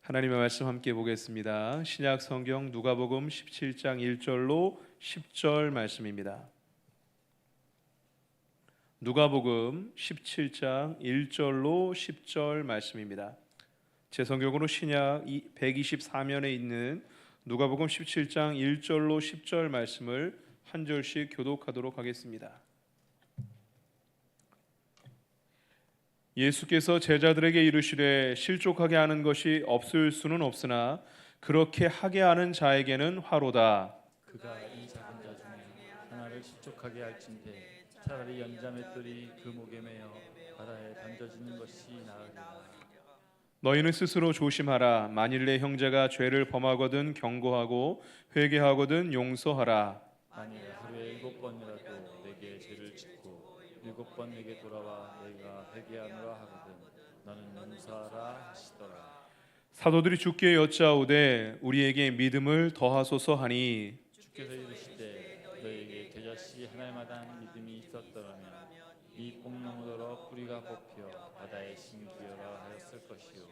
하나님의 말씀 함께 보겠습니다. 신약 성경 누가복음 17장 1절로 10절 말씀입니다. 누가복음 17장 1절로 10절 말씀입니다. 제 성경으로 신약 124면에 있는 누가복음 17장 1절로 10절 말씀을 한 절씩 교독하도록 하겠습니다. 예수께서 제자들에게 이르시되 실족하게 하는 것이 없을 수는 없으나 그렇게 하게 하는 자에게는 화로다. 그가 이 작은 자 중에 하나를 실족하게 할진대 차라리 연자맷돌이 그 목에 매어 바다에 던져지는 것이 나으리라. 너희는 스스로 조심하라. 만일 내 형제가 죄를 범하거든 경고하고 회개하거든 용서하라. 만일 하루에 7번이라도 내게 죄를 짓고 7번 내게 돌아와 내가 회개하노라 하거든 너는 용서하라 하시더라. 사도들이 주께 여짜오되 우리에게 믿음을 더하소서 하니 주께서 이르시되 너에게 겨자씨 하나마다 믿음이 있었더라면 이 뽕나무더러 뿌리가 뽑혀 바다에 심기어라 하였을 것이요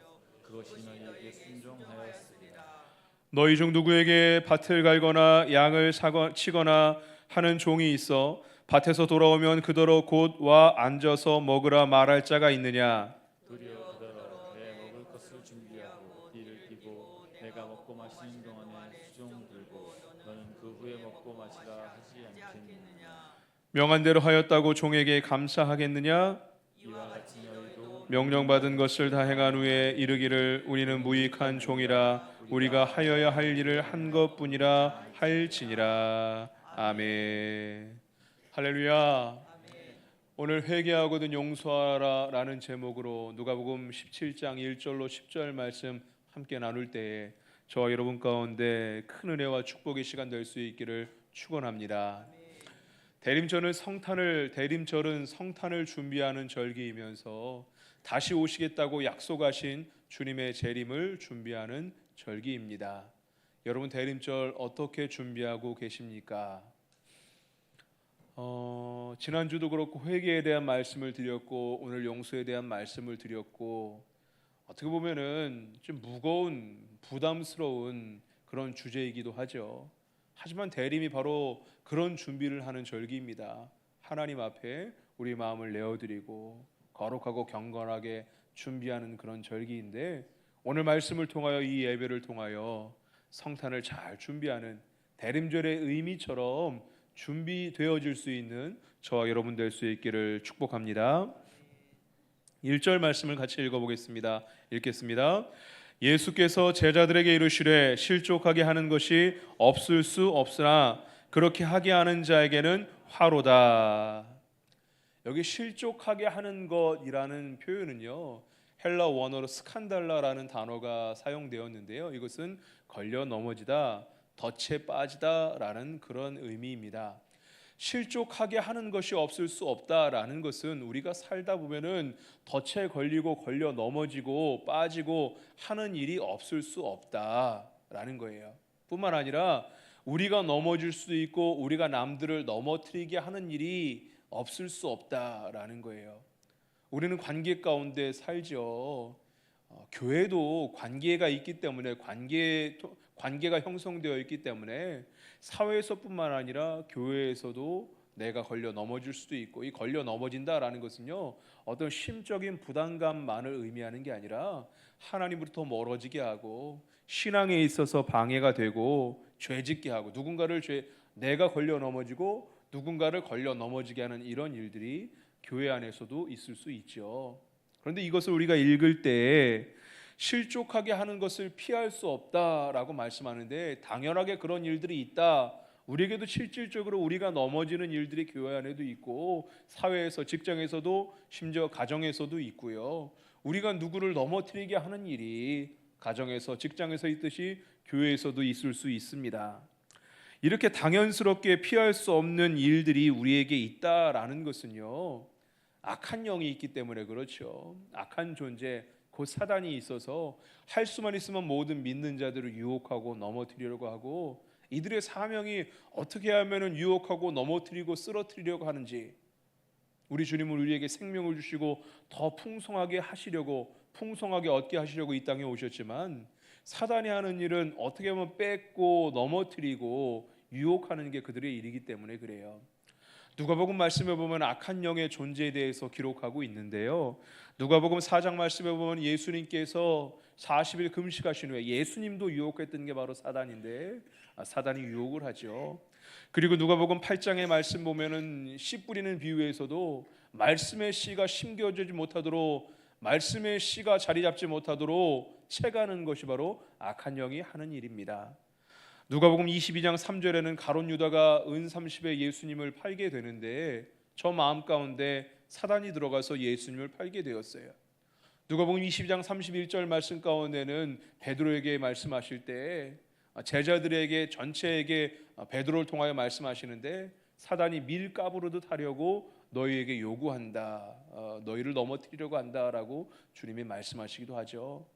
그것이 너희에게 순종하였으리라. 너희 중 누구에게 밭을 갈거나 양을 치거나 하는 종이 있어 밭에서 돌아오면 그더러 곧 와 앉아서 먹으라 말할 자가 있느냐? 도리어 그더러 내 먹을 것을 준비하고 띠를 띠고 내가 먹고 마시는 동안에 수종 들고 너는 그 후에 먹고 마시라 하지 않겠느냐. 명한 대로 하였다고 종에게 감사하겠느냐? 이와 같이 너희도 명령받은 것을 다 행한 후에 이르기를 우리는 무익한 종이라 우리가 하여야 할 일을 한 것뿐이라 할지니라. 아멘. 할렐루야. 오늘 회개하거든 용서하라 라는 제목으로 누가복음 17장 1절로 10절 말씀 함께 나눌 때에 저와 여러분 가운데 큰 은혜와 축복의 시간 될 수 있기를 축원합니다. 대림절은 성탄을 준비하는 절기이면서 다시 오시겠다고 약속하신 주님의 재림을 준비하는 절기입니다. 여러분 대림절 어떻게 준비하고 계십니까? 지난주도 그렇고 회개에 대한 말씀을 드렸고 오늘 용서에 대한 말씀을 드렸고 어떻게 보면은 좀 무거운 부담스러운 그런 주제이기도 하죠. 하지만 대림이 바로 그런 준비를 하는 절기입니다. 하나님 앞에 우리 마음을 내어드리고 거룩하고 경건하게 준비하는 그런 절기인데 오늘 말씀을 통하여 이 예배를 통하여 성탄을 잘 준비하는 대림절의 의미처럼 준비되어질 수 있는 저와 여러분 될 수 있기를 축복합니다. 1절 말씀을 같이 읽어보겠습니다. 읽겠습니다. 예수께서 제자들에게 이르시되 실족하게 하는 것이 없을 수 없으나 그렇게 하게 하는 자에게는 화로다. 여기 실족하게 하는 것이라는 표현은요 헬라 원어로 스칸달라라는 단어가 사용되었는데요 이것은 걸려 넘어지다, 덫에 빠지다라는 그런 의미입니다. 실족하게 하는 것이 없을 수 없다라는 것은 우리가 살다 보면은 덫에 걸리고 걸려 넘어지고 빠지고 하는 일이 없을 수 없다라는 거예요. 뿐만 아니라 우리가 넘어질 수도 있고 우리가 남들을 넘어뜨리게 하는 일이 없을 수 없다라는 거예요. 우리는 관계 가운데 살죠. 교회도 관계가 있기 때문에 관계가 형성되어 있기 때문에 사회에서뿐만 아니라 교회에서도 내가 걸려 넘어질 수도 있고 이 걸려 넘어진다라는 것은요 어떤 심적인 부담감만을 의미하는 게 아니라 하나님으로부터 멀어지게 하고 신앙에 있어서 방해가 되고 죄짓게 하고 내가 걸려 넘어지고 누군가를 걸려 넘어지게 하는 이런 일들이 교회 안에서도 있을 수 있죠. 그런데 이것을 우리가 읽을 때 실족하게 하는 것을 피할 수 없다라고 말씀하는데 당연하게 그런 일들이 있다. 우리에게도 실질적으로 우리가 넘어지는 일들이 교회 안에도 있고 사회에서 직장에서도 심지어 가정에서도 있고요. 우리가 누구를 넘어뜨리게 하는 일이 가정에서 직장에서 있듯이 교회에서도 있을 수 있습니다. 이렇게 당연스럽게 피할 수 없는 일들이 우리에게 있다라는 것은요 악한 영이 있기 때문에 그렇죠. 악한 존재 곧 사단이 있어서 할 수만 있으면 모든 믿는 자들을 유혹하고 넘어뜨리려고 하고 이들의 사명이 어떻게 하면 유혹하고 넘어뜨리고 쓰러뜨리려고 하는지 우리 주님은 우리에게 생명을 주시고 더 풍성하게 하시려고 풍성하게 얻게 하시려고 이 땅에 오셨지만 사단이 하는 일은 어떻게 보면 뺏고 넘어뜨리고 유혹하는 게 그들의 일이기 때문에 그래요. 누가복음 말씀에 보면 악한 영의 존재에 대해서 기록하고 있는데요. 누가복음 4장 말씀에 보면 예수님께서 40일 금식하신 후에 예수님도 유혹했던 게 바로 사단인데 사단이 유혹을 하죠. 그리고 누가복음 8장의 말씀 보면은 씨 뿌리는 비유에서도 말씀의 씨가 심겨지지 못하도록 말씀의 씨가 자리 잡지 못하도록 채가는 것이 바로 악한 영이 하는 일입니다. 누가복음 22장 3절에는 가룟 유다가 은 30에 예수님을 팔게 되는데 저 마음 가운데 사단이 들어가서 예수님을 팔게 되었어요. 누가복음 22장 31절 말씀 가운데는 베드로에게 말씀하실 때 제자들에게 전체에게 베드로를 통하여 말씀하시는데 사단이 밀가부르듯 하려고 너희에게 요구한다. 너희를 넘어뜨리려고 한다라고 주님이 말씀하시기도 하죠.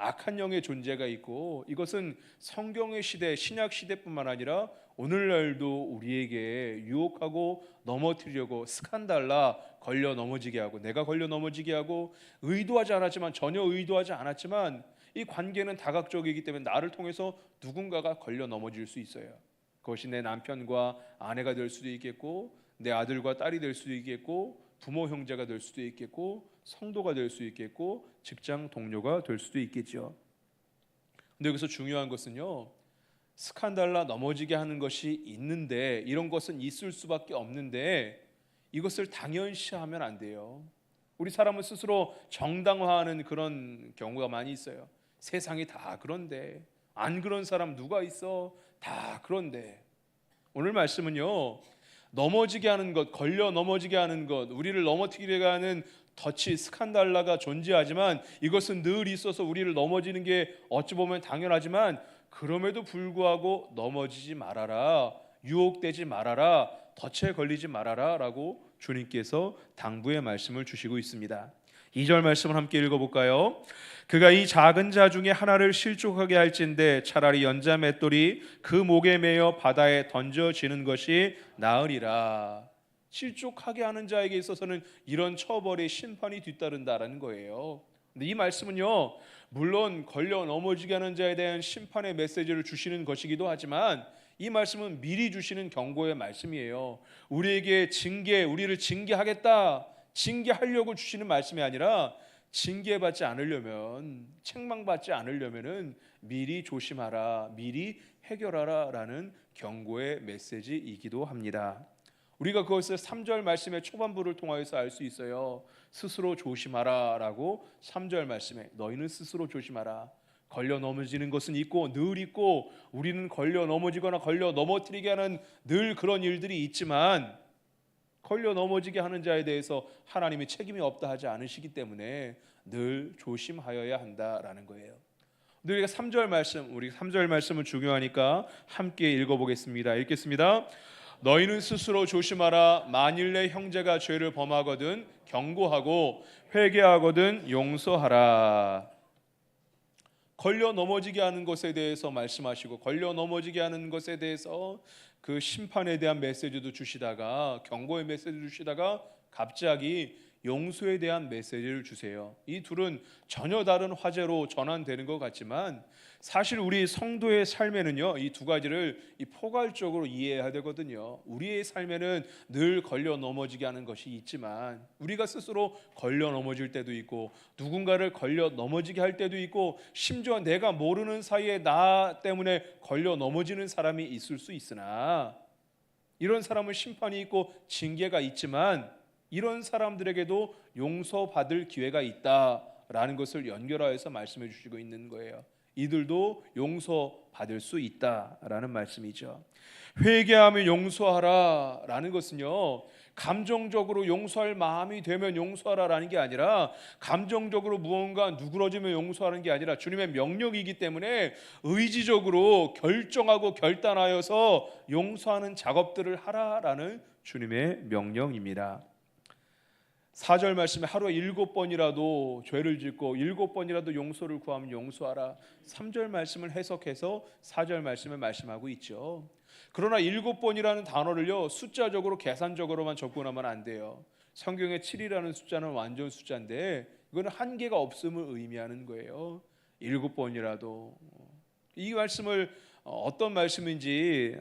악한 영의 존재가 있고 이것은 성경의 시대, 신약 시대뿐만 아니라 오늘날도 우리에게 유혹하고 넘어뜨리려고 스칸달라 걸려 넘어지게 하고 내가 걸려 넘어지게 하고 의도하지 않았지만 전혀 의도하지 않았지만 이 관계는 다각적이기 때문에 나를 통해서 누군가가 걸려 넘어질 수 있어요. 그것이 내 남편과 아내가 될 수도 있겠고 내 아들과 딸이 될 수도 있겠고 부모 형제가 될 수도 있겠고 성도가 될 수 있겠고 직장 동료가 될 수도 있겠죠. 근데 여기서 중요한 것은요. 스칸달라 넘어지게 하는 것이 있는데 이런 것은 있을 수밖에 없는데 이것을 당연시하면 안 돼요. 우리 사람은 스스로 정당화하는 그런 경우가 많이 있어요. 세상이 다 그런데 안 그런 사람 누가 있어? 다 그런데 오늘 말씀은요. 넘어지게 하는 것, 걸려 넘어지게 하는 것, 우리를 넘어뜨리게 하는 터치 스칸달라가 존재하지만 이것은 늘 있어서 우리를 넘어지는 게 어찌 보면 당연하지만 그럼에도 불구하고 넘어지지 말아라, 유혹되지 말아라, 덫에 걸리지 말아라 라고 주님께서 당부의 말씀을 주시고 있습니다. 2절 말씀을 함께 읽어볼까요? 그가 이 작은 자 중에 하나를 실족하게 할진대 차라리 연자 맷돌이 그 목에 매여 바다에 던져지는 것이 나으리라. 실족하게 하는 자에게 있어서는 이런 처벌의 심판이 뒤따른다라는 거예요. 근데 이 말씀은요, 물론 걸려 넘어지게 하는 자에 대한 심판의 메시지를 주시는 것이기도 하지만 이 말씀은 미리 주시는 경고의 말씀이에요. 우리에게 우리를 징계하겠다, 징계하려고 주시는 말씀이 아니라 징계받지 않으려면, 책망받지 않으려면은 미리 조심하라, 미리 해결하라라는 경고의 메시지이기도 합니다. 우리가 그것을 3절 말씀의 초반부를 통하여서 알 수 있어요. 스스로 조심하라라고 3절 말씀에 너희는 스스로 조심하라. 걸려 넘어지는 것은 있고 늘 있고 우리는 걸려 넘어지거나 걸려 넘어뜨리게 하는 늘 그런 일들이 있지만 걸려 넘어지게 하는 자에 대해서 하나님이 책임이 없다 하지 않으시기 때문에 늘 조심하여야 한다라는 거예요. 우리가 3절 말씀은 중요하니까 함께 읽어보겠습니다. 읽겠습니다. 너희는 스스로 조심하라. 만일 내 형제가 죄를 범하거든 경고하고 회개하거든 용서하라. 걸려 넘어지게 하는 것에 대해서 말씀하시고 걸려 넘어지게 하는 것에 대해서 그 심판에 대한 메시지도 주시다가 경고의 메시지를 주시다가 갑자기 용서에 대한 메시지를 주세요. 이 둘은 전혀 다른 화제로 전환되는 것 같지만 사실 우리 성도의 삶에는요, 이 두 가지를 포괄적으로 이해해야 되거든요. 우리의 삶에는 늘 걸려 넘어지게 하는 것이 있지만 우리가 스스로 걸려 넘어질 때도 있고 누군가를 걸려 넘어지게 할 때도 있고 심지어 내가 모르는 사이에 나 때문에 걸려 넘어지는 사람이 있을 수 있으나 이런 사람은 심판이 있고 징계가 있지만 이런 사람들에게도 용서받을 기회가 있다라는 것을 연결하여서 말씀해 주시고 있는 거예요. 이들도 용서받을 수 있다라는 말씀이죠. 회개하며 용서하라라는 것은요, 감정적으로 용서할 마음이 되면 용서하라라는 게 아니라 감정적으로 무언가 누그러지면 용서하는 게 아니라 주님의 명령이기 때문에 의지적으로 결정하고 결단하여서 용서하는 작업들을 하라라는 주님의 명령입니다. 4절 말씀에 하루에 7번이라도 죄를 짓고 7번이라도 용서를 구하면 용서하라. 3절 말씀을 해석해서 4절 말씀을 말씀하고 있죠. 그러나 7번이라는 단어를요, 숫자적으로 계산적으로만 접근하면 안 돼요. 성경에 7이라는 숫자는 완전 숫자인데 이거는 한계가 없음을 의미하는 거예요. 7번이라도. 이 말씀을 어떤 말씀인지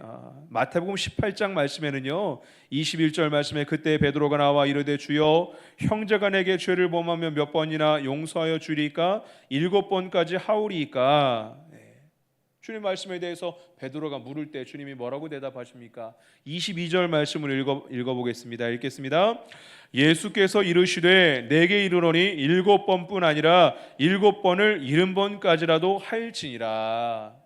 마태복음 18장 말씀에는요 21절 말씀에 그때 베드로가 나와 이르되 주여 형제가 내게 죄를 범하면 몇 번이나 용서하여 주리까 7번까지 하오리이까. 주님 말씀에 대해서 베드로가 물을 때 주님이 뭐라고 대답하십니까? 22절 말씀을 읽어보겠습니다. 읽겠습니다. 예수께서 이르시되 내게 이르노니 7번뿐 아니라 7번을 70번까지라도 할지니라.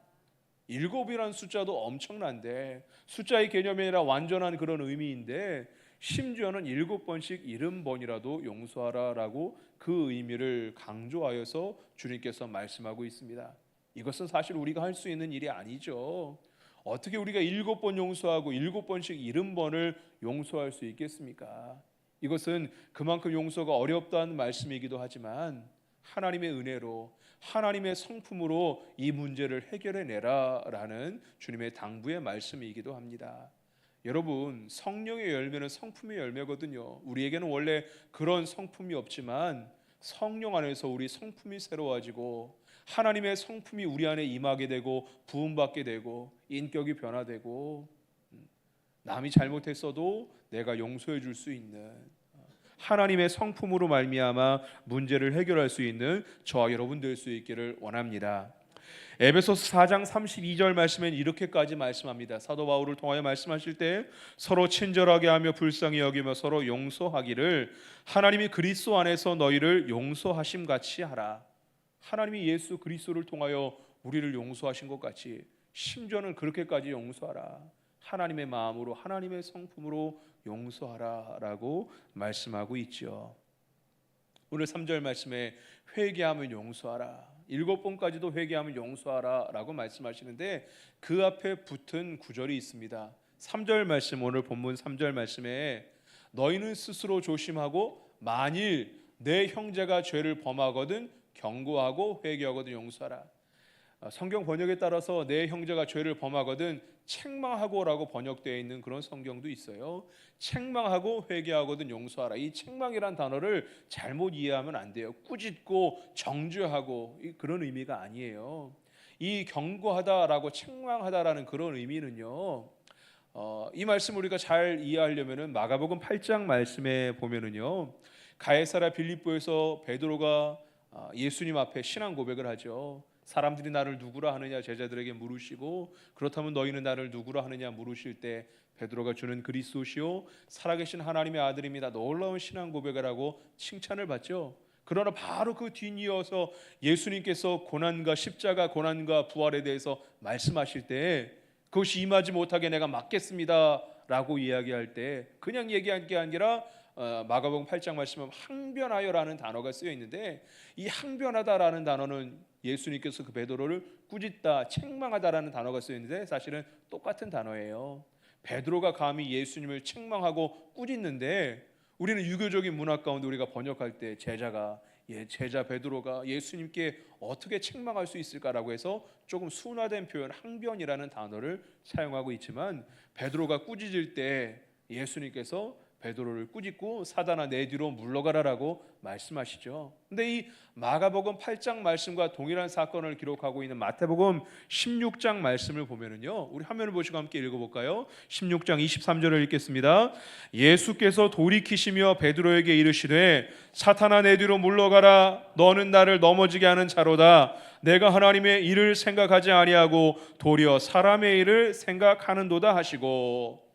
7이라는 숫자도 엄청난데 숫자의 개념이 아니라 완전한 그런 의미인데 심지어는 7번씩 70번이라도 용서하라라고 그 의미를 강조하여서 주님께서 말씀하고 있습니다. 이것은 사실 우리가 할 수 있는 일이 아니죠. 어떻게 우리가 7번 용서하고 7번씩 70번을 용서할 수 있겠습니까? 이것은 그만큼 용서가 어렵다는 말씀이기도 하지만 하나님의 은혜로 하나님의 성품으로 이 문제를 해결해내라라는 주님의 당부의 말씀이기도 합니다. 여러분, 성령의 열매는 성품의 열매거든요. 우리에게는 원래 그런 성품이 없지만 성령 안에서 우리 성품이 새로워지고 하나님의 성품이 우리 안에 임하게 되고 부음받게 되고 인격이 변화되고 남이 잘못했어도 내가 용서해 줄 수 있는 하나님의 성품으로 말미암아 문제를 해결할 수 있는 저와 여러분 될 수 있기를 원합니다. 에베소서 4장 32절 말씀엔 이렇게까지 말씀합니다. 사도 바울을 통하여 말씀하실 때 서로 친절하게 하며 불쌍히 여기며 서로 용서하기를 하나님이 그리스도 안에서 너희를 용서하심 같이 하라. 하나님이 예수 그리스도를 통하여 우리를 용서하신 것 같이 심지어는 그렇게까지 용서하라. 하나님의 마음으로 하나님의 성품으로 용서하라라고 말씀하고 있죠. 오늘 3절 말씀에 회개하면 용서하라. 7번까지도 회개하면 용서하라라고 말씀하시는데 그 앞에 붙은 구절이 있습니다. 3절 말씀, 오늘 본문 3절 말씀에 너희는 스스로 조심하고 만일 내 형제가 죄를 범하거든 경고하고 회개하거든 용서하라. 성경 번역에 따라서 내 형제가 죄를 범하거든 책망하고라고 번역되어 있는 그런 성경도 있어요. 책망하고 회개하거든 용서하라. 이 책망이란 단어를 잘못 이해하면 안 돼요. 꾸짖고 정죄하고 그런 의미가 아니에요. 이 경고하다라고 책망하다라는 그런 의미는요. 이 말씀 우리가 잘 이해하려면은 마가복음 8장 말씀에 보면은요. 가이사랴 빌립보에서 베드로가 예수님 앞에 신앙 고백을 하죠. 사람들이 나를 누구라 하느냐 제자들에게 물으시고 그렇다면 너희는 나를 누구라 하느냐 물으실 때 베드로가 주는 그리스도시요 살아계신 하나님의 아들입니다. 놀라운 신앙 고백을 하고 칭찬을 받죠. 그러나 바로 그 뒤이어서 예수님께서 고난과 십자가 고난과 부활에 대해서 말씀하실 때 그것이 임하지 못하게 내가 막겠습니다 라고 이야기할 때 그냥 얘기한 게 아니라 마가복음 8장 말씀은 항변하여라는 단어가 쓰여 있는데 이 항변하다라는 단어는 예수님께서 그 베드로를 꾸짖다, 책망하다라는 단어가 쓰여 있는데 사실은 똑같은 단어예요. 베드로가 감히 예수님을 책망하고 꾸짖는데 우리는 유교적인 문화 가운데 우리가 번역할 때 제자 베드로가 예수님께 어떻게 책망할 수 있을까라고 해서 조금 순화된 표현 항변이라는 단어를 사용하고 있지만 베드로가 꾸짖을 때 예수님께서 베드로를 꾸짖고 사단아 내 뒤로 물러가라라고 말씀하시죠. 근데 이 마가복음 8장 말씀과 동일한 사건을 기록하고 있는 마태복음 16장 말씀을 보면은요. 우리 화면을 보시고 함께 읽어볼까요? 16장 23절을 읽겠습니다. 예수께서 돌이키시며 베드로에게 이르시되 사탄아 내 뒤로 물러가라. 너는 나를 넘어지게 하는 자로다. 내가 하나님의 일을 생각하지 아니하고 도리어 사람의 일을 생각하는도다 하시고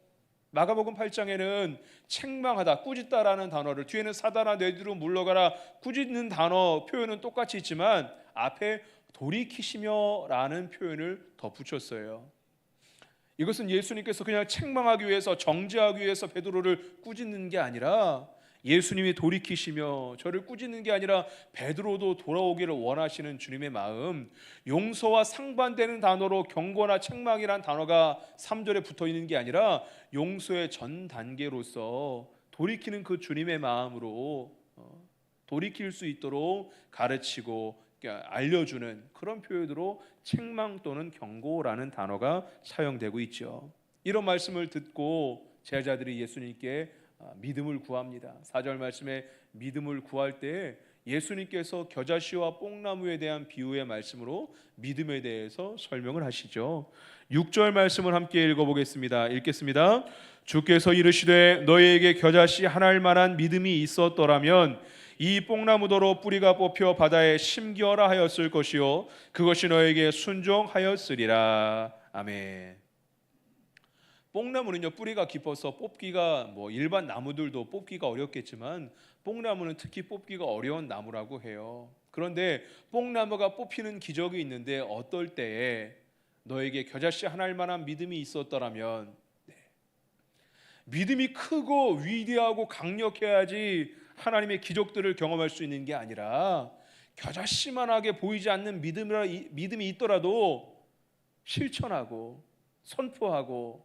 마가복음 8장에는 책망하다, 꾸짖다라는 단어를 뒤에는 사단아 내 뒤로 물러가라 꾸짖는 단어 표현은 똑같이 있지만 앞에 돌이키시며라는 표현을 덧붙였어요. 이것은 예수님께서 그냥 책망하기 위해서 정죄하기 위해서 베드로를 꾸짖는 게 아니라 예수님이 돌이키시며 저를 꾸짖는 게 아니라 베드로도 돌아오기를 원하시는 주님의 마음, 용서와 상반되는 단어로 경고나 책망이란 단어가 3절에 붙어 있는 게 아니라 용서의 전 단계로서 돌이키는 그 주님의 마음으로 돌이킬 수 있도록 가르치고 알려주는 그런 표현으로 책망 또는 경고라는 단어가 사용되고 있죠. 이런 말씀을 듣고 제자들이 예수님께 믿음을 구합니다. 4절 말씀에 믿음을 구할 때 예수님께서 겨자씨와 뽕나무에 대한 비유의 말씀으로 믿음에 대해서 설명을 하시죠. 6절 말씀을 함께 읽어보겠습니다. 읽겠습니다. 주께서 이르시되 너희에게 겨자씨 하나일 만한 믿음이 있었더라면 이 뽕나무더러 뿌리가 뽑혀 바다에 심기어라 하였을 것이요 그것이 너에게 순종하였으리라. 아멘. 뽕나무는요 뿌리가 깊어서 뽑기가 일반 나무들도 뽑기가 어렵겠지만 뽕나무는 특히 뽑기가 어려운 나무라고 해요. 그런데 뽕나무가 뽑히는 기적이 있는데 어떨 때에 너에게 겨자씨 하나일 만한 믿음이 있었더라면, 믿음이 크고 위대하고 강력해야지 하나님의 기적들을 경험할 수 있는 게 아니라 겨자씨만하게 보이지 않는 믿음이 있더라도 실천하고 선포하고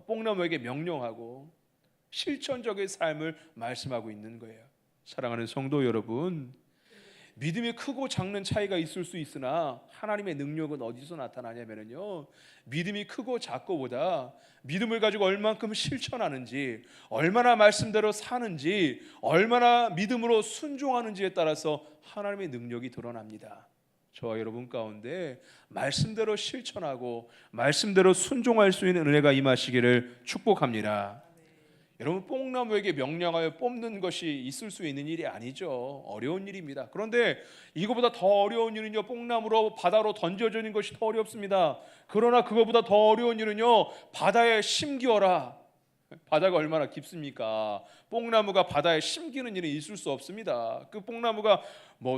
뽕나무에게 명령하고 실천적인 삶을 말씀하고 있는 거예요. 사랑하는 성도 여러분, 믿음이 크고 작는 차이가 있을 수 있으나 하나님의 능력은 어디서 나타나냐면요, 믿음이 크고 작고보다 믿음을 가지고 얼만큼 실천하는지, 얼마나 말씀대로 사는지, 얼마나 믿음으로 순종하는지에 따라서 하나님의 능력이 드러납니다. 저와 여러분 가운데 말씀대로 실천하고 말씀대로 순종할 수 있는 은혜가 임하시기를 축복합니다. 여러분, 뽕나무에게 명령하여 뽑는 것이 있을 수 있는 일이 아니죠. 어려운 일입니다. 그런데 이거보다 더 어려운 일은요, 뽕나무로 바다로 던져지는 것이 더 어렵습니다. 그러나 그거보다 더 어려운 일은요, 바다에 심기어라. 바다가 얼마나 깊습니까? 뽕나무가 바다에 심기는 일은 있을 수 없습니다. 그 뽕나무가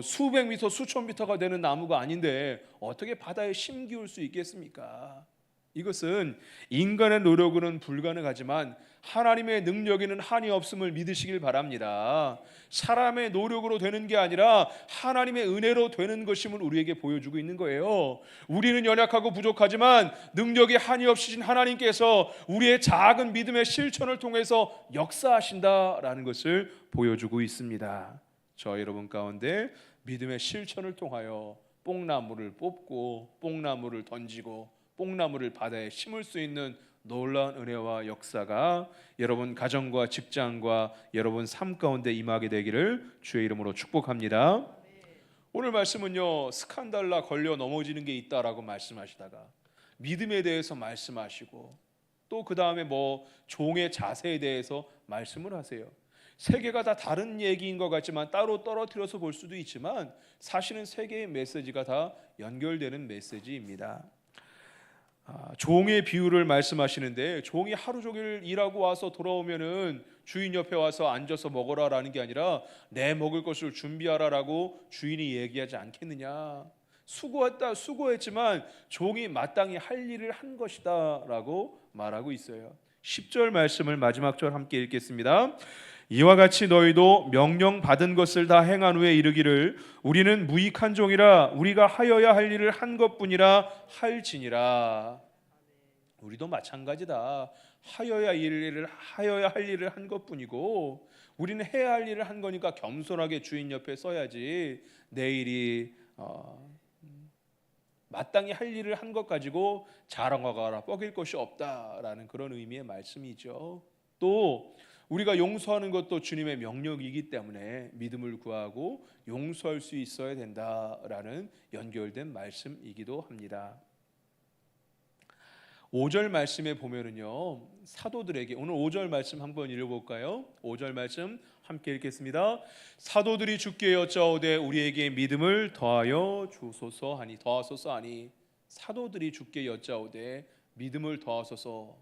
수백 미터, 수천 미터가 되는 나무가 아닌데 어떻게 바다에 심기울 수 있겠습니까? 이것은 인간의 노력으로는 불가능하지만 하나님의 능력에는 한이 없음을 믿으시길 바랍니다. 사람의 노력으로 되는 게 아니라 하나님의 은혜로 되는 것임을 우리에게 보여주고 있는 거예요. 우리는 연약하고 부족하지만 능력이 한이 없으신 하나님께서 우리의 작은 믿음의 실천을 통해서 역사하신다라는 것을 보여주고 있습니다. 저 여러분 가운데 믿음의 실천을 통하여 뽕나무를 뽑고 뽕나무를 던지고 뽕나무를 바다에 심을 수 있는 놀라운 은혜와 역사가 여러분 가정과 직장과 여러분 삶 가운데 임하게 되기를 주의 이름으로 축복합니다. 오늘 말씀은요, 스칸달라 걸려 넘어지는 게 있다라고 말씀하시다가 믿음에 대해서 말씀하시고 또 그 다음에 종의 자세에 대해서 말씀을 하세요. 세 개가 다 다른 얘기인 것 같지만 따로 떨어뜨려서 볼 수도 있지만 사실은 세 개의 메시지가 다 연결되는 메시지입니다. 종의 비유를 말씀하시는데, 종이 하루 종일 일하고 와서 돌아오면은 주인 옆에 와서 앉아서 먹어라라는 게 아니라 내 먹을 것을 준비하라라고 주인이 얘기하지 않겠느냐. 수고했지만 종이 마땅히 할 일을 한 것이다라고 말하고 있어요. 10절 말씀을 마지막 절 함께 읽겠습니다. 이와 같이 너희도 명령 받은 것을 다 행한 후에 이르기를 우리는 무익한 종이라 우리가 하여야 할 일을 한 것뿐이라 할지니라. 우리도 마찬가지다. 하여야 할 일을 한 것뿐이고 우리는 해야 할 일을 한 거니까 겸손하게 주인 옆에 서야지 내일이 마땅히 할 일을 한 것 가지고 자랑하거나 뻐길 것이 없다라는 그런 의미의 말씀이죠. 또 우리가 용서하는 것도 주님의 명령이기 때문에 믿음을 구하고 용서할 수 있어야 된다라는 연결된 말씀이기도 합니다. 5절 말씀에 보면은요, 사도들에게, 오늘 5절 말씀 한번 읽어볼까요? 5절 말씀 함께 읽겠습니다. 사도들이 주께 여짜오되 우리에게 믿음을 더하소서 하니 사도들이 주께 여짜오되 믿음을 더하소서.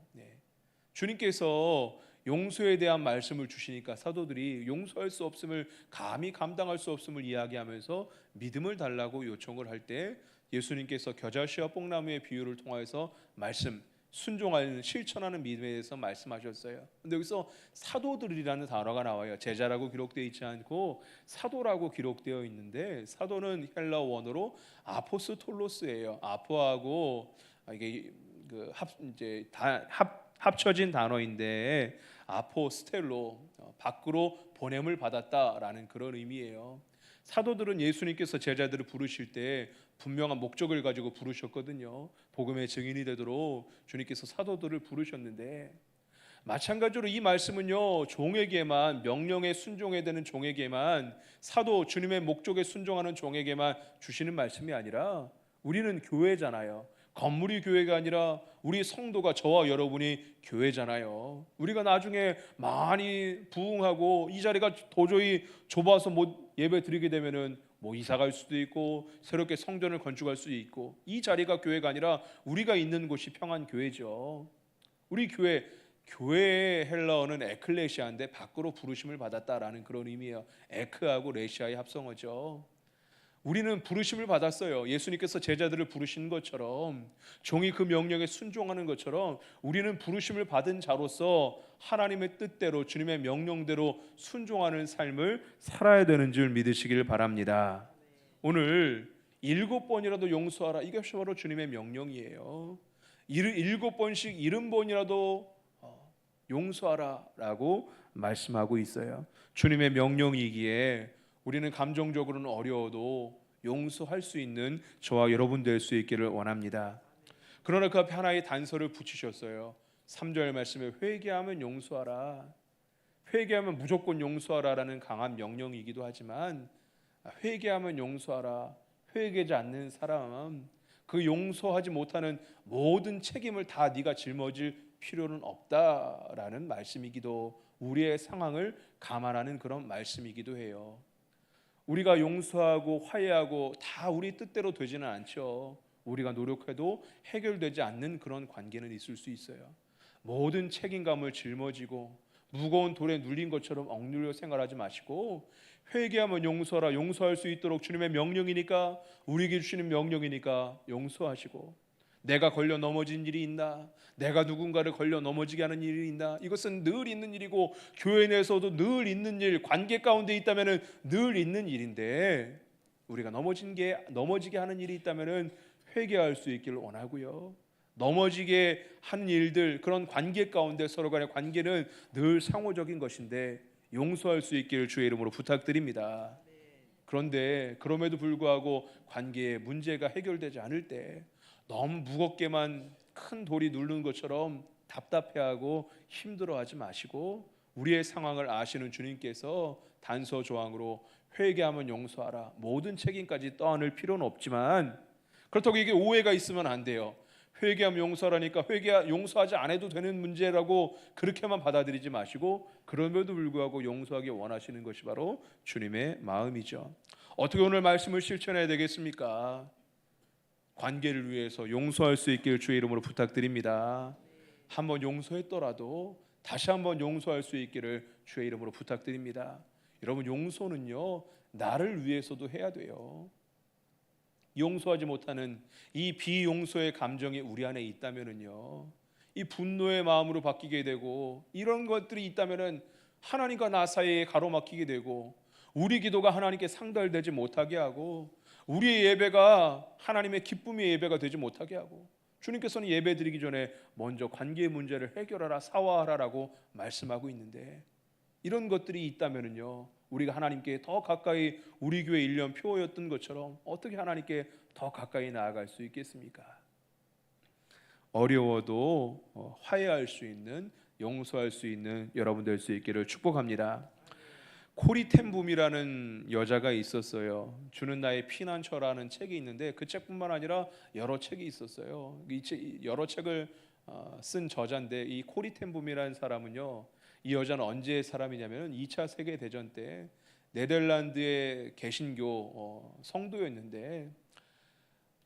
주님께서 용서에 대한 말씀을 주시니까 사도들이 용서할 수 없음을, 감히 감당할 수 없음을 이야기하면서 믿음을 달라고 요청을 할 때 예수님께서 겨자씨와 뽕나무의 비유를 통해서 순종하는, 실천하는 믿음에 대해서 말씀하셨어요. 근데 여기서 사도들이라는 단어가 나와요. 제자라고 기록되어 있지 않고 사도라고 기록되어 있는데, 사도는 헬라어 원어로 아포스톨로스예요. 아포하고 이게 합쳐진 단어인데 아포스텔로, 밖으로 보냄을 받았다라는 그런 의미예요. 사도들은 예수님께서 제자들을 부르실 때 분명한 목적을 가지고 부르셨거든요. 복음의 증인이 되도록 주님께서 사도들을 부르셨는데 마찬가지로 이 말씀은요, 종에게만, 명령에 순종해야 되는 종에게만, 사도 주님의 목적에 순종하는 종에게만 주시는 말씀이 아니라, 우리는 교회잖아요. 건물이 교회가 아니라 우리 성도가, 저와 여러분이 교회잖아요. 우리가 나중에 많이 부흥하고 이 자리가 도저히 좁아서 못 예배 드리게 되면은 뭐 이사 갈 수도 있고 새롭게 성전을 건축할 수도 있고, 이 자리가 교회가 아니라 우리가 있는 곳이 평안 교회죠. 우리 교회의 헬라어는 에클레시아인데 밖으로 부르심을 받았다라는 그런 의미예요. 에크하고 레시아의 합성어죠. 우리는 부르심을 받았어요. 예수님께서 제자들을 부르신 것처럼, 종이 그 명령에 순종하는 것처럼 우리는 부르심을 받은 자로서 하나님의 뜻대로, 주님의 명령대로 순종하는 삶을 살아야 되는 줄 믿으시길 바랍니다. 오늘 7번이라도 용서하라, 이것이 바로 주님의 명령이에요. 7번씩 70번이라도 용서하라라고 말씀하고 있어요. 주님의 명령이기에 우리는 감정적으로는 어려워도 용서할 수 있는 저와 여러분 될 수 있기를 원합니다. 그러나 그 앞에 하나의 단서를 붙이셨어요. 3절 말씀에 회개하면 용서하라. 회개하면 무조건 용서하라라는 강한 명령이기도 하지만, 회개하면 용서하라. 회개하지 않는 사람, 그 용서하지 못하는 모든 책임을 다 네가 짊어질 필요는 없다라는 말씀이기도, 우리의 상황을 감안하는 그런 말씀이기도 해요. 우리가 용서하고 화해하고 다 우리 뜻대로 되지는 않죠. 우리가 노력해도 해결되지 않는 그런 관계는 있을 수 있어요. 모든 책임감을 짊어지고 무거운 돌에 눌린 것처럼 억눌려 생활하지 마시고, 회개하면 용서하라. 용서할 수 있도록 주님의 명령이니까, 우리에게 주시는 명령이니까 용서하시고, 내가 걸려 넘어진 일이 있나, 내가 누군가를 걸려 넘어지게 하는 일이 있나, 이것은 늘 있는 일이고 교회 내에서도 늘 있는 일, 관계 가운데 있다면 늘 있는 일인데, 우리가 넘어지게 하는 일이 있다면 회개할 수 있기를 원하고요. 넘어지게 하는 일들, 그런 관계 가운데 서로 간의 관계는 늘 상호적인 것인데 용서할 수 있기를 주의 이름으로 부탁드립니다. 그런데 그럼에도 불구하고 관계에 문제가 해결되지 않을 때 너무 무겁게만 큰 돌이 누르는 것처럼 답답해하고 힘들어하지 마시고, 우리의 상황을 아시는 주님께서 단서 조항으로 회개하면 용서하라, 모든 책임까지 떠안을 필요는 없지만, 그렇다고 이게 오해가 있으면 안 돼요. 회개하면 용서하라니까 용서하지 않아도 되는 문제라고 그렇게만 받아들이지 마시고, 그럼에도 불구하고 용서하기 원하시는 것이 바로 주님의 마음이죠. 어떻게 오늘 말씀을 실천해야 되겠습니까? 관계를 위해서 용서할 수 있기를 주의 이름으로 부탁드립니다. 한번 용서했더라도 다시 한번 용서할 수 있기를 주의 이름으로 부탁드립니다. 여러분, 용서는요, 나를 위해서도 해야 돼요. 용서하지 못하는 이 비용서의 감정이 우리 안에 있다면은요, 이 분노의 마음으로 바뀌게 되고, 이런 것들이 있다면은 하나님과 나 사이에 가로막히게 되고, 우리 기도가 하나님께 상달되지 못하게 하고, 우리의 예배가 하나님의 기쁨의 예배가 되지 못하게 하고, 주님께서는 예배 드리기 전에 먼저 관계의 문제를 해결하라, 사화하라라고 말씀하고 있는데, 이런 것들이 있다면은요, 우리가 하나님께 더 가까이, 우리 교회 1년 표였던 것처럼 어떻게 하나님께 더 가까이 나아갈 수 있겠습니까? 어려워도 화해할 수 있는, 용서할 수 있는 여러분 될 수 있기를 축복합니다. 코리 텐붐이라는 여자가 있었어요. 주는 나의 피난처라는 책이 있는데, 그 책뿐만 아니라 여러 책이 있었어요. 여러 책을 쓴 저자인데, 이 코리 텐붐이라는 사람은요, 이 여자는 언제의 사람이냐면 2차 세계대전 때 네덜란드의 개신교 성도였는데,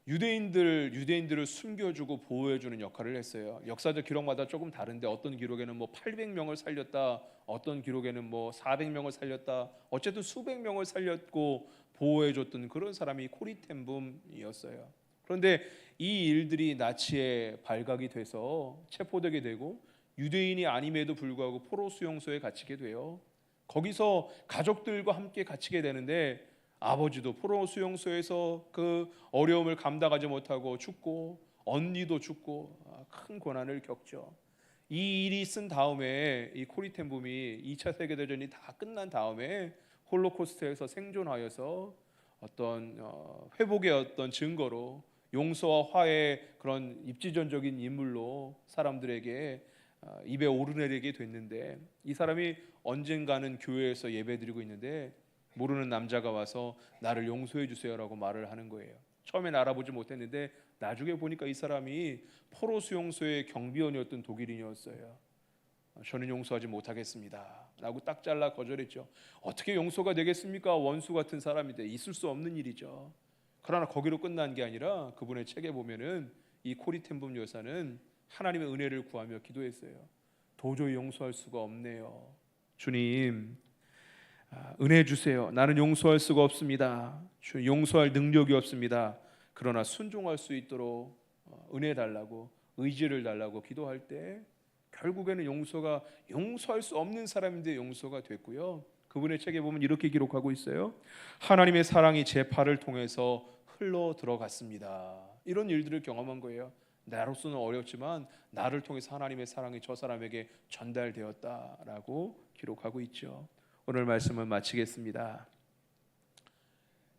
유대인들을 숨겨주고 보호해주는 역할을 했어요. 역사적 기록마다 조금 다른데, 어떤 기록에는 뭐 800명을 살렸다, 어떤 기록에는 뭐 400명을 살렸다, 어쨌든 수백 명을 살렸고 보호해줬던 그런 사람이 코리 텐붐이었어요. 그런데 이 일들이 나치에 발각이 돼서 체포되게 되고, 유대인이 아님에도 불구하고 포로 수용소에 갇히게 돼요. 거기서 가족들과 함께 갇히게 되는데, 아버지도 포로 수용소에서 그 어려움을 감당하지 못하고 죽고, 언니도 죽고, 큰 고난을 겪죠. 이 일이 있은 다음에 이 코리 텐붐이 2차 세계대전이 다 끝난 다음에 홀로코스트에서 생존하여서 어떤 회복의 어떤 증거로, 용서와 화해의 그런 입지전적인 인물로 사람들에게 입에 오르내리게 됐는데 이 사람이 언젠가는 교회에서 예배드리고 있는데 모르는 남자가 와서 나를 용서해 주세요라고 말을 하는 거예요. 처음엔 알아보지 못했는데 나중에 보니까 이 사람이 포로 수용소의 경비원이었던 독일인이었어요. 저는 용서하지 못하겠습니다 라고 딱 잘라 거절했죠. 어떻게 용서가 되겠습니까? 원수 같은 사람인데 있을 수 없는 일이죠. 그러나 거기로 끝난 게 아니라 그분의 책에 보면은 이 코리텐붐 여사는 하나님의 은혜를 구하며 기도했어요. 도저히 용서할 수가 없네요. 주님, 은혜 주세요. 나는 용서할 수가 없습니다. 용서할 능력이 없습니다. 그러나 순종할 수 있도록 은혜 달라고, 의지를 달라고 기도할 때 결국에는 용서할 수 없는 사람인데 용서가 됐고요. 그분의 책에 보면 이렇게 기록하고 있어요. 하나님의 사랑이 제 팔을 통해서 흘러 들어갔습니다. 이런 일들을 경험한 거예요. 나로서는 어렵지만 나를 통해서 하나님의 사랑이 저 사람에게 전달되었다라고 기록하고 있죠. 오늘 말씀은 마치겠습니다.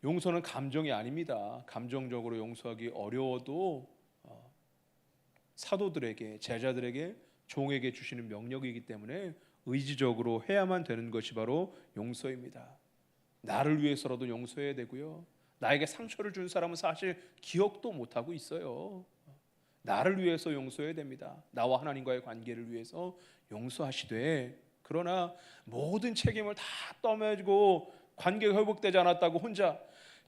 용서는 감정이 아닙니다. 감정적으로 용서하기 어려워도 사도들에게, 제자들에게, 종에게 주시는 명령이기 때문에 의지적으로 해야만 되는 것이 바로 용서입니다. 나를 위해서라도 용서해야 되고요. 나에게 상처를 준 사람은 사실 기억도 못하고 있어요. 나를 위해서 용서해야 됩니다. 나와 하나님과의 관계를 위해서 용서하시되, 그러나 모든 책임을 다 떠매고 관계가 회복되지 않았다고 혼자,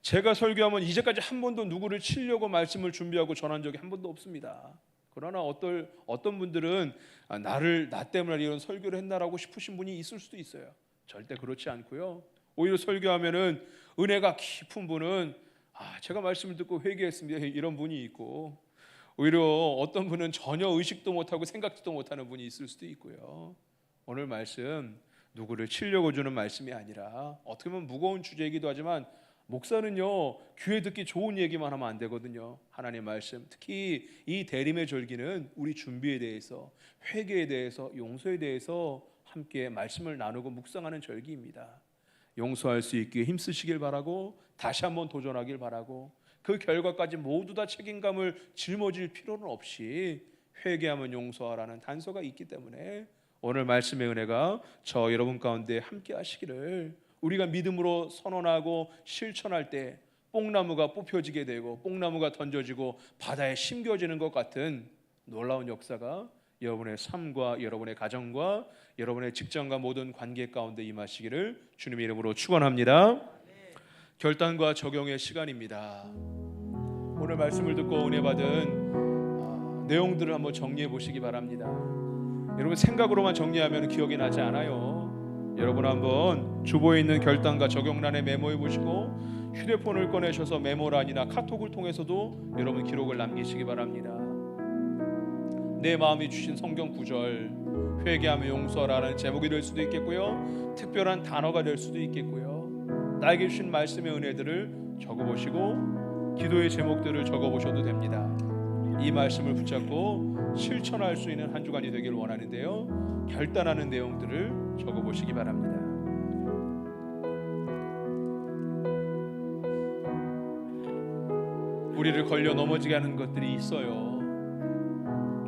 제가 설교하면 이제까지 한 번도 누구를 치려고 말씀을 준비하고 전한 적이 한 번도 없습니다. 그러나 어떤 분들은 나 때문에 이런 설교를 했나라고 싶으신 분이 있을 수도 있어요. 절대 그렇지 않고요. 오히려 설교하면은 은혜가 깊은 분은 제가 말씀을 듣고 회개했습니다 이런 분이 있고, 오히려 어떤 분은 전혀 의식도 못하고 생각지도 못하는 분이 있을 수도 있고요. 오늘 말씀 누구를 치려고 주는 말씀이 아니라 어떻게 보면 무거운 주제이기도 하지만 목사는요 귀에 듣기 좋은 얘기만 하면 안 되거든요. 하나님의 말씀, 특히 이 대림의 절기는 우리 준비에 대해서, 회개에 대해서, 용서에 대해서 함께 말씀을 나누고 묵상하는 절기입니다. 용서할 수 있기에 힘쓰시길 바라고, 다시 한번 도전하길 바라고, 그 결과까지 모두 다 책임감을 짊어질 필요는 없이 회개하면 용서하라는 단서가 있기 때문에 오늘 말씀의 은혜가 저 여러분 가운데 함께 하시기를, 우리가 믿음으로 선언하고 실천할 때 뽕나무가 뽑혀지게 되고 뽕나무가 던져지고 바다에 심겨지는 것 같은 놀라운 역사가 여러분의 삶과 여러분의 가정과 여러분의 직장과 모든 관계 가운데 임하시기를 주님의 이름으로 축원합니다. 결단과 적용의 시간입니다. 오늘 말씀을 듣고 은혜 받은 내용들을 한번 정리해 보시기 바랍니다. 여러분 생각으로만 정리하면 기억이 나지 않아요. 여러분 한번 주보에 있는 결단과 적용란에 메모해 보시고 휴대폰을 꺼내셔서 메모란이나 카톡을 통해서도 여러분 기록을 남기시기 바랍니다. 내 마음이 주신 성경 구절, 회개하며 용서하라는 제목이 될 수도 있겠고요, 특별한 단어가 될 수도 있겠고요, 나에게 주신 말씀의 은혜들을 적어보시고 기도의 제목들을 적어보셔도 됩니다. 이 말씀을 붙잡고 실천할 수 있는 한 주간이 되길 원하는데요, 결단하는 내용들을 적어보시기 바랍니다. 우리를 걸려 넘어지게 하는 것들이 있어요.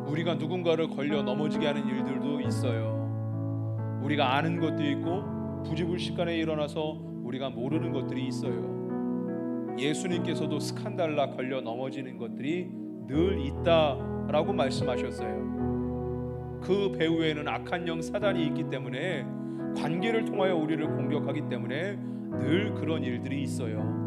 우리가 누군가를 걸려 넘어지게 하는 일들도 있어요. 우리가 아는 것도 있고 부지불식간에 일어나서 우리가 모르는 것들이 있어요. 예수님께서도 스칸달라 걸려 넘어지는 것들이 늘 있다라고 말씀하셨어요. 그 배후에는 악한 영 사단이 있기 때문에, 관계를 통하여 우리를 공격하기 때문에 늘 그런 일들이 있어요.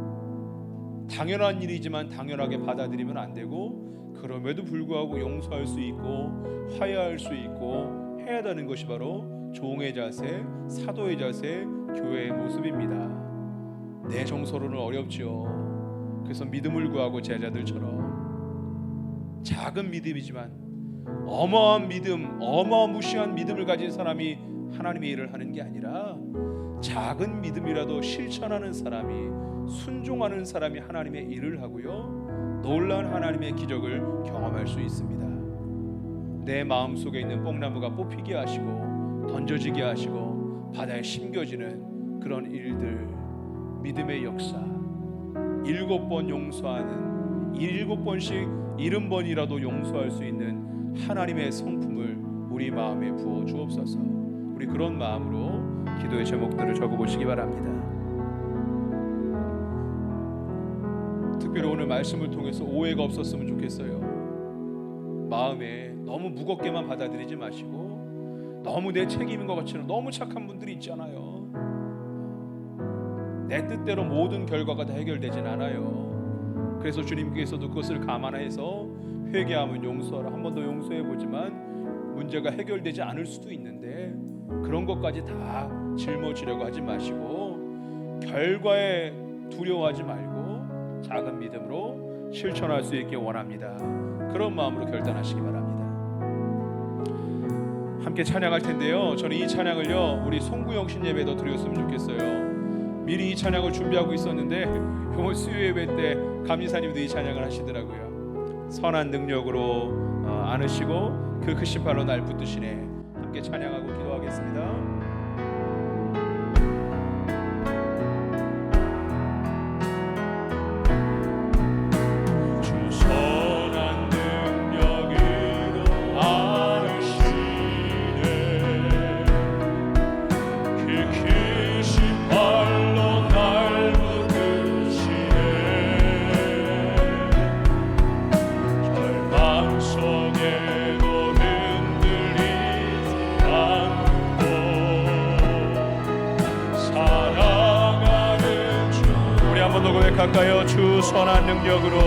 당연한 일이지만 당연하게 받아들이면 안 되고, 그럼에도 불구하고 용서할 수 있고 화해할 수 있고 해야 되는 것이 바로 종의 자세, 사도의 자세, 교회의 모습입니다. 내 정서로는 어렵죠. 그래서 믿음을 구하고 제자들처럼 작은 믿음이지만 어마어마한 믿음, 어마무시한 믿음을 가진 사람이 하나님의 일을 하는 게 아니라 작은 믿음이라도 실천하는 사람이, 순종하는 사람이 하나님의 일을 하고요, 놀라운 하나님의 기적을 경험할 수 있습니다. 내 마음속에 있는 뽕나무가 뽑히게 하시고 던져지게 하시고 바다에 심겨지는 그런 일들, 믿음의 역사, 7번 용서하는, 7번씩 70번이라도 용서할 수 있는 하나님의 성품을 우리 우리 마음에 부어 주옵소서. 우리 그런 마음으로 기도의 제목들을 적어보시기 바랍니다. 특별히 오늘 말씀을 통해서 오해가 없었으면 좋겠어요. 마음에 너무 무겁게만 받아들이지 마시고 너무 내 책임인 것 같이 너무 착한 분들이 있잖아요. 내 뜻대로 모든 결과가 다 해결되진 않아요. 그래서 주님께서도 그것을 감안해서 회개하면 용서하라, 한 번 더 용서해보지만 문제가 해결되지 않을 수도 있는데 그런 것까지 다 짊어지려고 하지 마시고 결과에 두려워하지 말고 작은 믿음으로 실천할 수 있게 원합니다. 그런 마음으로 결단하시기 바랍니다. 함께 찬양할 텐데요, 저는 이 찬양을요 우리 송구영 신예배도 드렸으면 좋겠어요. 미리 이 찬양을 준비하고 있었는데 이번 수요 예배 때 감리사님도 이 찬양을 하시더라고요. 선한 능력으로 안으시고 그 크신 팔로 날 붙드시네. 함께 찬양하고 기도하겠습니다. 고백할까요? 주 선한 능력으로,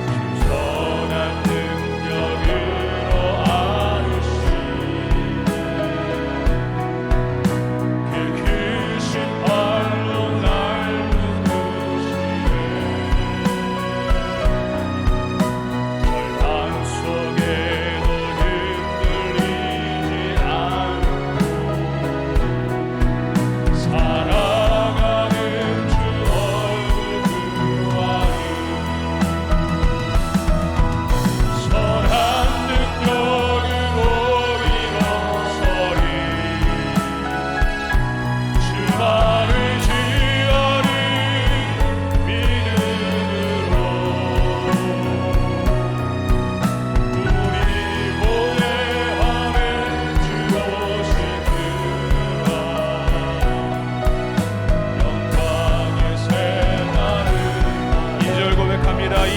주 선한 능력으로 안으시네. 그 크신 팔로 날 붙드시네. 절망 속에도 흔들리지 않고 사랑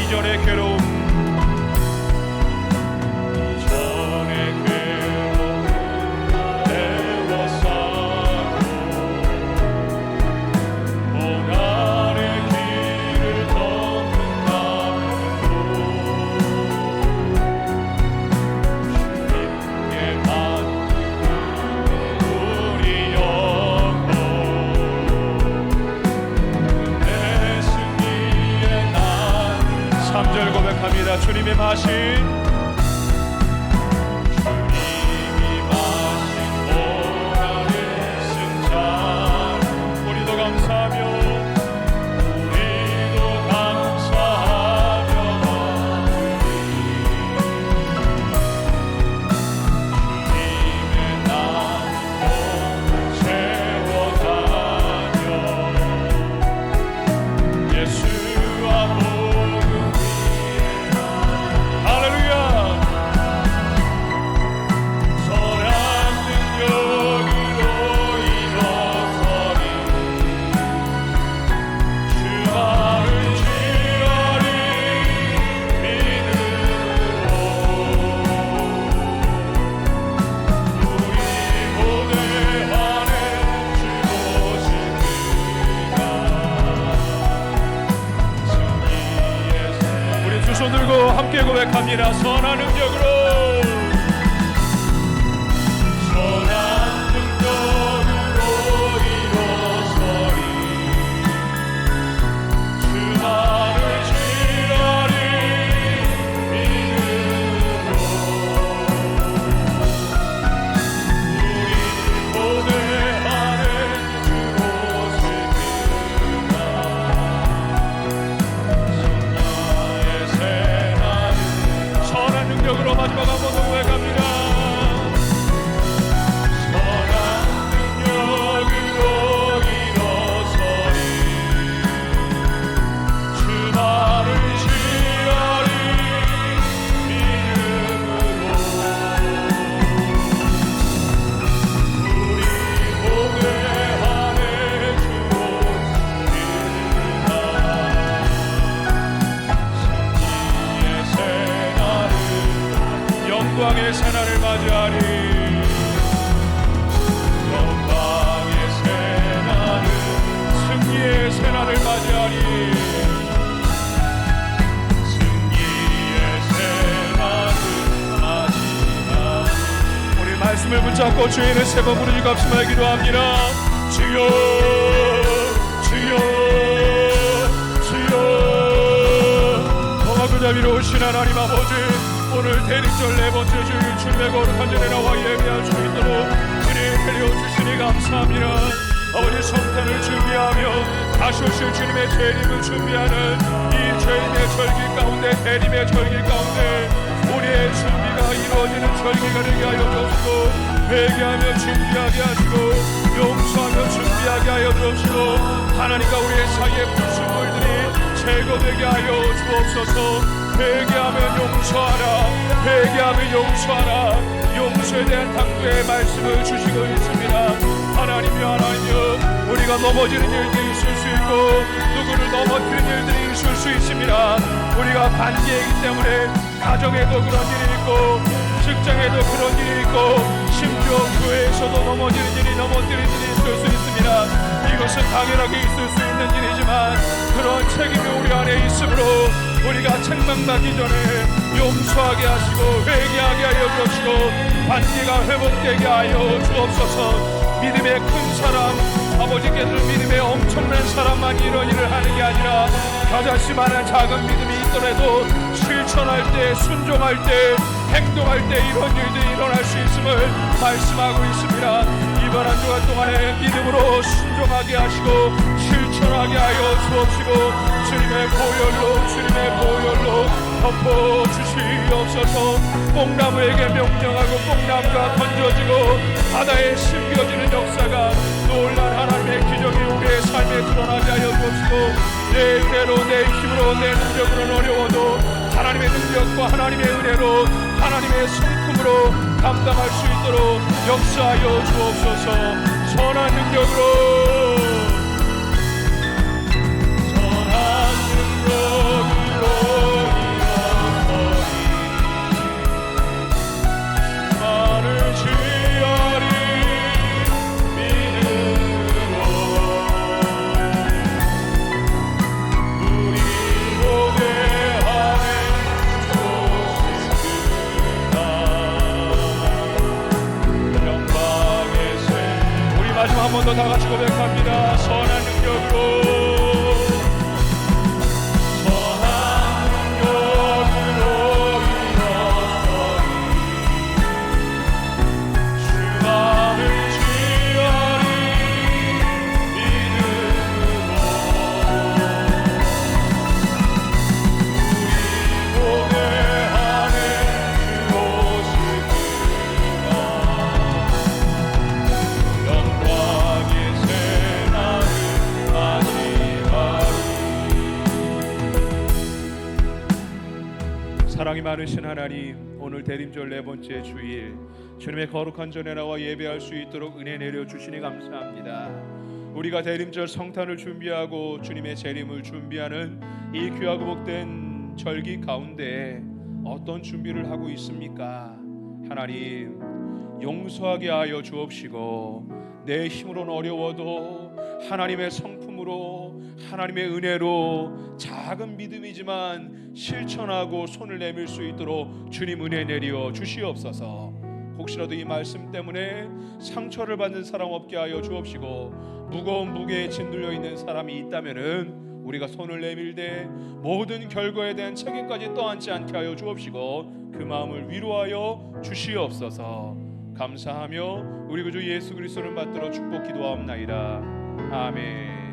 이전의 괴로움, 이전의 괴로움 애워싸고 고난의 길을 걷는다고 주님께 맡기고 우리 영혼 내 승리의 날 3절 고백합니다. 주님이 마신 고난의 승자, 우리도 감사하며 주님의 나무 세워가며 예수와 복음 손 들고 함께 고백합니다. 선한 능력으로, 선한 능력으로 일어서리 주 나를 지라리 믿음으로 우리 모두 안에 주오십니다. 성령의 새날을 선한 능력으로 마지막 한번 더 영광의 새날을 맞이하리. 영광의 새날을, 승리의 새날을 맞이하리. 승리의 새날을 맞이하리. 우리 말씀을 붙잡고 주인의 세 번 부르짖고 합심하여 기도합니다. 주여 주여 주여. 동하고 자비로우신 하나님 아버지, 오늘 대립절 네 번째 주일 주님의 거룩한 전에 나와 예배할 수 있도록 주님 내려주시니 감사합니다. 아버지, 성탄을 준비하며 다시 오실 주님의 재림을 준비하는 이 주님의 절기 가운데, 대림의 절기 가운데 우리의 준비가 이루어지는 절기가 되게 하여 주옵시고, 회개하며 준비하게 하시고 용서하며 준비하게 하여 주옵시고, 하나님과 우리의 사이의 불순물들이 제거되게 하여 주옵소서. 회개하면 용서하라, 회개하면 용서하라. 용서에 대한 당부의 말씀을 주시고 있습니다. 하나님이여, 하나님이여, 우리가 넘어지는 일들이 있을 수 있고 누구를 넘어뜨리는 일들이 있을 수 있습니다. 우리가 반대이기 때문에 가정에도 그런 일이 있고 직장에도 그런 일이 있고 심지어 교회에서도 넘어지는 일이, 넘어뜨리는 일이 있을 수 있습니다. 이것은 당연하게 있을 수 있는 일이지만 그런 책임이 우리 안에 있으므로 우리가 책망받기 전에 용서하게 하시고 회개하게 하여 주옵시고, 관계가 회복되게 하여 주옵소서. 믿음의 큰 사람, 아버지께서는 믿음의 엄청난 사람만 이런 일을 하는 게 아니라 겨자씨만한 작은 믿음이 있더라도 실천할 때, 순종할 때, 행동할 때 이런 일들이 일어날 수 있음을 말씀하고 있습니다. 이번 한 주간 동안에 믿음으로 순종하게 하시고 실천하게 하여 주옵시고, 주님의 보혈로, 주님의 보혈로 덮어주시옵소서. 뽕나무에게 명령하고 뽕나무가 던져지고 바다에 심겨지는 역사가, 놀란 하나님의 기적이 우리의 삶에 드러나게 하여 주옵시고, 내 은혜로, 내 힘으로, 내 능력으로는 어려워도 하나님의 능력과 하나님의 은혜로, 하나님의 성품으로 감당할 수 있도록 역사하여 주옵소서. 선한 능력으로, 선한 능력으로 나를 지하리. 믿음으로 우리 고개하네 좋으시구나. 영광의 새. 우리 마지막 한 번 더 다 같이 고백합니다. 선한 능력으로, 사랑이 많으신 하나님, 오늘 대림절 네 번째 주일 주님의 거룩한 전에 나와 예배할 수 있도록 은혜 내려주시니 감사합니다. 우리가 대림절 성탄을 준비하고 주님의 재림을 준비하는 이 귀하고 복된 절기 가운데 어떤 준비를 하고 있습니까? 하나님, 용서하게 하여 주옵시고, 내 힘으로는 어려워도 하나님의 성품으로, 하나님의 은혜로 작은 믿음이지만 실천하고 손을 내밀 수 있도록 주님 은혜 내려 주시옵소서. 혹시라도 이 말씀 때문에 상처를 받는 사람 없게 하여 주옵시고, 무거운 무게에 짓눌려 있는 사람이 있다면은 우리가 손을 내밀되 모든 결과에 대한 책임까지 떠안지 않게 하여 주옵시고, 그 마음을 위로하여 주시옵소서. 감사하며 우리 구주 예수 그리스도를 받들어 축복 기도하옵나이다. 아멘.